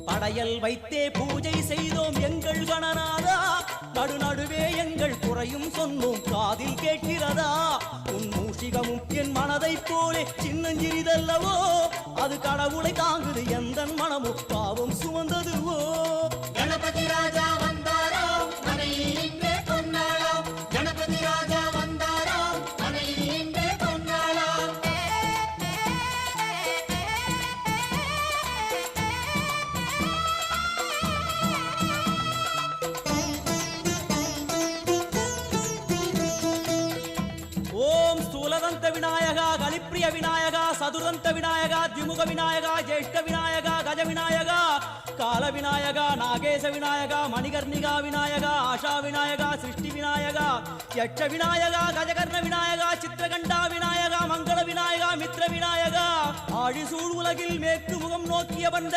படையல் வைத்தே பூஜை செய்தோம் எங்கள் கணநாதா, நடுநடுவே எங்கள் குறையும் சொன்னோம் காதில் கேட்கிறதா. உன் மூஷிகமும் என் மனதை போலே சின்னஞ்சிறிதல்லவோ, அது கடவுளை தாங்குது எந்த மனமும் பாவம் சுமந்ததுவோ. கணபதி ராஜா வந்தாரோ மனையில் இன்றே பொன்னாளாம், கணபதி ராஜா வந்தாரோ மனையில் இன்றே பொன்னாளாம். ஓம் ஸ்தூலதந்த விநாயகா, கலிப்பிரிய விநாயகா, சதுரந்த விநாயகா, திமுக விநாயகா, ஜேஷ்ட விநாயகா, கஜ விநாயகா, கால விநாயகா, நாகேச விநாயகா, மணிகர்ணிகா விநாயகா, ஆஷா விநாயகா, சிருஷ்டி விநாயகா, யட்ச விநாயகா, கஜகர்ண விநாயகா, சித்திரகண்டா விநாயகா, மங்கள விநாயகா, மித்ர விநாயகா, ஆழிசூழ் உலகில் மேற்கு முகம் நோக்கிய வந்த